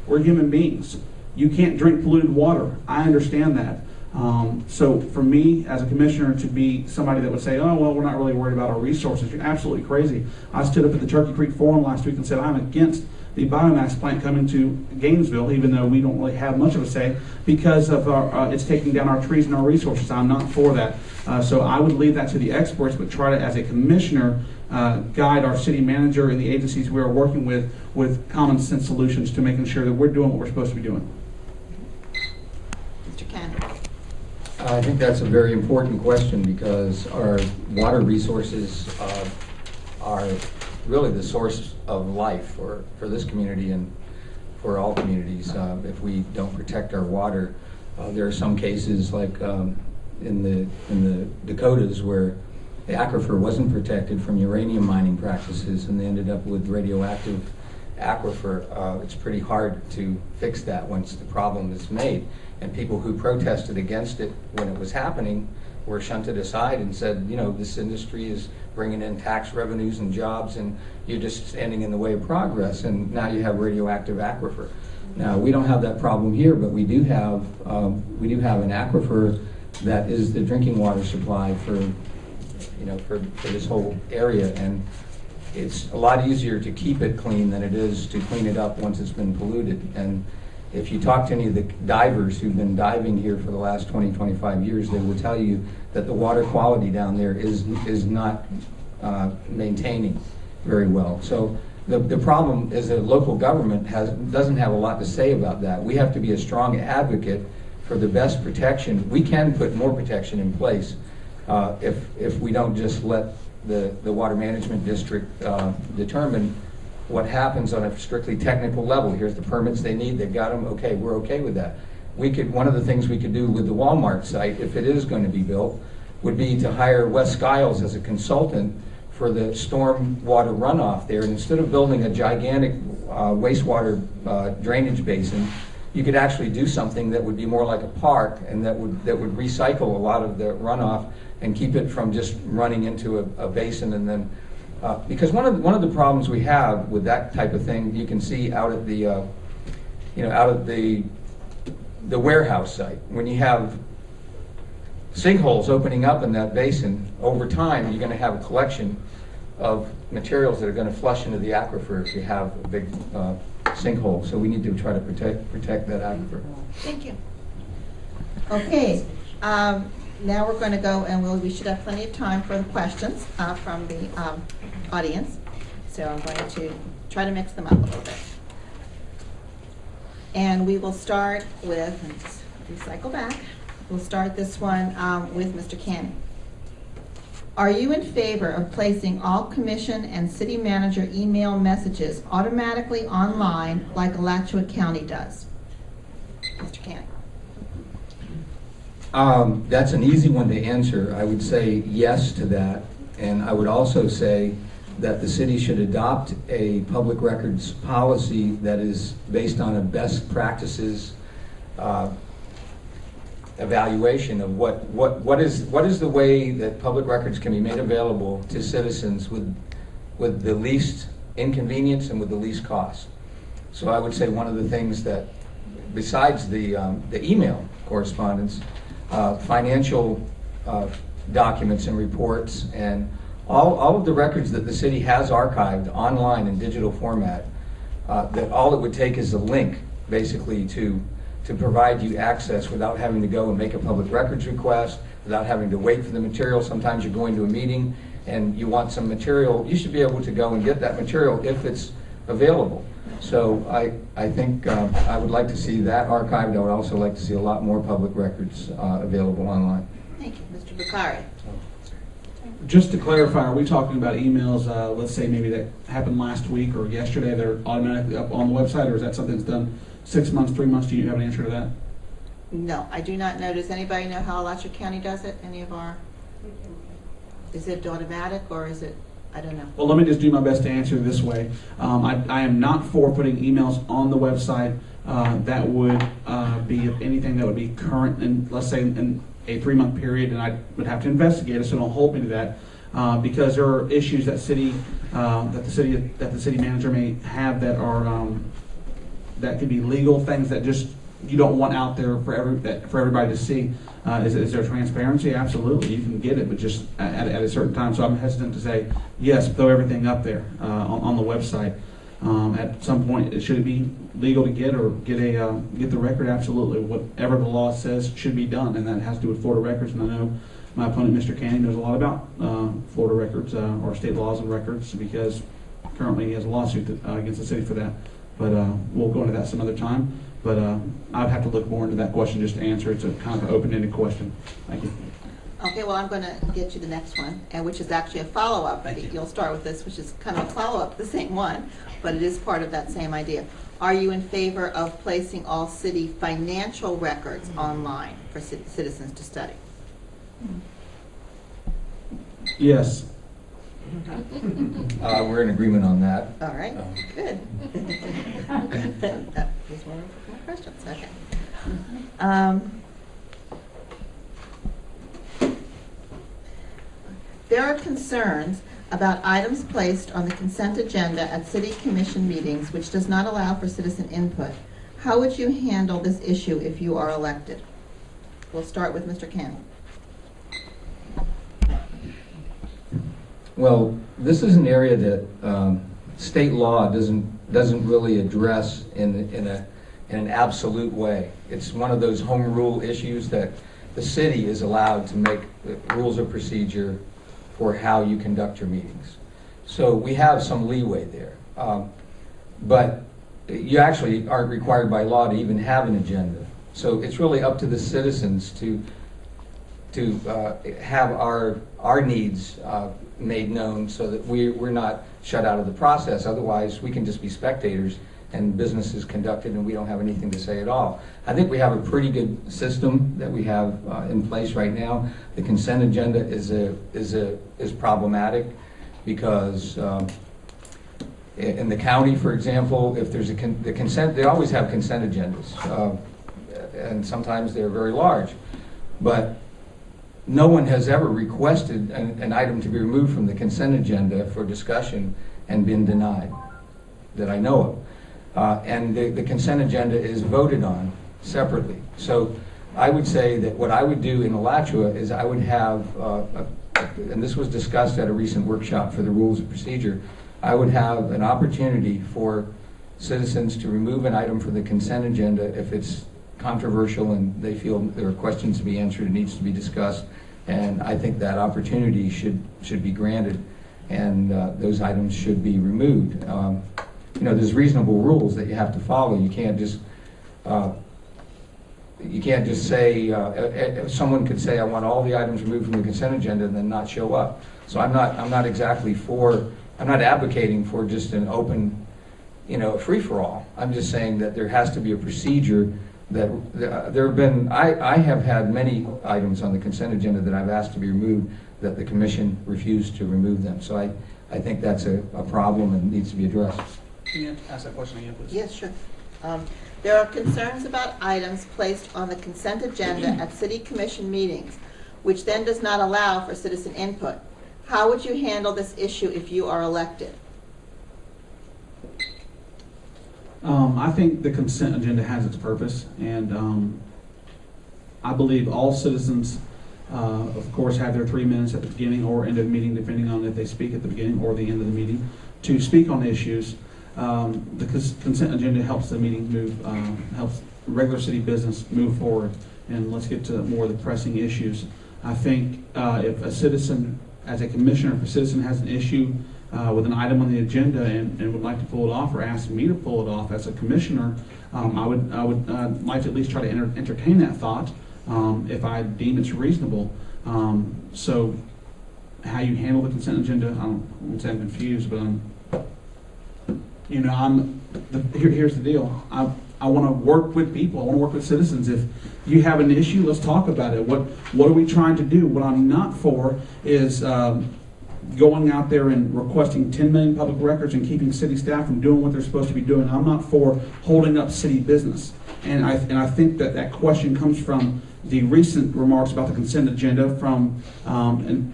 We're human beings. You can't drink polluted water. I understand that. So for me, as a commissioner, to be somebody that would say, oh, well, we're not really worried about our resources, you're absolutely crazy. I stood up at the Turkey Creek Forum last week and said I'm against the biomass plant coming to Gainesville, even though we don't really have much of a say, because of it's taking down our trees and our resources. I'm not for that. So I would leave that to the experts, but try to, as a commissioner, guide our city manager and the agencies we are working with common sense solutions to making sure that we're doing what we're supposed to be doing. Mr. Cannon. I think that's a very important question, because our water resources are really the source of life for this community and for all communities. If we don't protect our water, there are some cases like in the Dakotas where the aquifer wasn't protected from uranium mining practices, and they ended up with radioactive aquifer. It's pretty hard to fix that once the problem is made. And people who protested against it when it was happening were shunted aside and said, you know, this industry is bringing in tax revenues and jobs, and you're just standing in the way of progress, and now you have radioactive aquifer. Now, we don't have that problem here, but we do have an aquifer that is the drinking water supply for this whole area, and it's a lot easier to keep it clean than it is to clean it up once it's been polluted. And if you talk to any of the divers who've been diving here for the last 20, 25 years, they will tell you that the water quality down there is not maintaining very well. So the problem is that local government doesn't have a lot to say about that. We have to be a strong advocate for the best protection. We can put more protection in place if we don't just let the water management district determine what happens on a strictly technical level. Here's the permits they need, they've got them, okay, we're okay with that. One of the things we could do with the Walmart site, if it is going to be built, would be to hire Wes Skiles as a consultant for the storm water runoff there. And instead of building a gigantic wastewater drainage basin, you could actually do something that would be more like a park, and that would recycle a lot of the runoff and keep it from just running into a basin. And then because one of the problems we have with that type of thing, you can see out at the the warehouse site, when you have sinkholes opening up in that basin, over time you're going to have a collection of materials that are going to flush into the aquifer if you have a big sinkhole. So we need to try to protect that aquifer. Thank you. Okay, now we're going to go, and we should have plenty of time for the questions from the audience. So I'm going to try to mix them up a little bit. And we will start with, and just recycle back, we'll start this one with Mr. Canning. Are you in favor of placing all commission and city manager email messages automatically online like Alachua County does? Mr. Canning. That's an easy one to answer. I would say yes to that, and I would also say that the city should adopt a public records policy that is based on a best practices evaluation of what is the way that public records can be made available to citizens with the least inconvenience and with the least cost. So I would say one of the things that, besides the email correspondence, financial documents and reports, and all of the records that the city has archived online in digital format, that all it would take is a link basically to provide you access without having to go and make a public records request, without having to wait for the material. Sometimes you're going to a meeting and you want some material, you should be able to go and get that material if it's available. So I think I would like to see that archived. I would also like to see a lot more public records available online. Thank you. Mr. Bakari. Just to clarify, are we talking about emails, let's say maybe that happened last week or yesterday, that are automatically up on the website, or is that something that's done 6 months, 3 months? Do you have an answer to that? No, I do not know. Does anybody know how Alachua County does it? Any of our? Is it automatic, or is it? I don't know. Well, let me just do my best to answer this way. I am not for putting emails on the website that would be anything that would be current, and let's say in a 3-month period, and I would have to investigate it, so don't hold me to that, because there are issues that the city manager may have that that could be legal things that just you don't want out there for everybody to see. Is there transparency? Absolutely, you can get it, but just at a certain time. So I'm hesitant to say yes, throw everything up there on the website. At some point, should it be legal to get or get the record? Absolutely, whatever the law says should be done, and that has to do with Florida records. And I know my opponent, Mr. Canny, knows a lot about Florida records or state laws and records, because currently he has a lawsuit against the city for that. But we'll go into that some other time. But I'd have to look more into that question just to answer. It's a kind of an open-ended question. Thank you. Okay, well, I'm going to get you the next one, and which is actually a follow-up. I think you'll start with this, which is kind of a follow-up to the same one, but it is part of that same idea. Are you in favor of placing all city financial records online for citizens to study? Yes. We're in agreement on that. All right, good. There's more questions, okay. There are concerns about items placed on the consent agenda at city commission meetings which does not allow for citizen input. How would you handle this issue if you are elected? We'll start with Mr. Canny. Well, this is an area that state law doesn't really address in an absolute way. It's one of those home rule issues that the city is allowed to make rules of procedure for how you conduct your meetings. So we have some leeway there. But you actually aren't required by law to even have an agenda. So it's really up to the citizens to have our needs made known, so that we're not shut out of the process. Otherwise, we can just be spectators and business is conducted and we don't have anything to say at all. I think we have a pretty good system that we have in place right now. The consent agenda is problematic because in the county, for example, if there's the consent, they always have consent agendas, and sometimes they're very large, but no one has ever requested an item to be removed from the consent agenda for discussion and been denied, that I know of. And the consent agenda is voted on separately. So I would say that what I would do in Alachua is I would have, and this was discussed at a recent workshop for the rules of procedure, I would have an opportunity for citizens to remove an item from the consent agenda if it's controversial and they feel there are questions to be answered, it needs to be discussed, and I think that opportunity should be granted, and those items should be removed. You know, there's reasonable rules that you have to follow. You can't just say someone could say I want all the items removed from the consent agenda and then not show up. So I'm not exactly for, I'm not advocating for just an open, you know, free-for-all. I'm just saying that there has to be a procedure. That there have been, I have had many items on the consent agenda that I've asked to be removed that the commission refused to remove them. So I think that's a problem and needs to be addressed. Can you ask that question again, please? Yes, sure. There are concerns about items placed on the consent agenda at city commission meetings, which then does not allow for citizen input. How would you handle this issue if you are elected? I think the consent agenda has its purpose, and I believe all citizens, of course, have their 3 minutes at the beginning or end of the meeting, depending on if they speak at the beginning or the end of the meeting, to speak on issues. The consent agenda helps the meeting move, helps regular city business move forward, and let's get to more of the pressing issues. I think if a citizen, as a commissioner, if a citizen has an issue with an item on the agenda and would like to pull it off or ask me to pull it off as a commissioner, I would like to at least try to entertain that thought if I deem it's reasonable. So how you handle the consent agenda, I won't say I'm confused, but you know, here's the deal. I want to work with people. I want to work with citizens. If you have an issue, let's talk about it. What are we trying to do? What I'm not for is going out there and requesting 10 million public records and keeping city staff from doing what they're supposed to be doing. I'm not for holding up city business. And I think that question comes from the recent remarks about the consent agenda from, and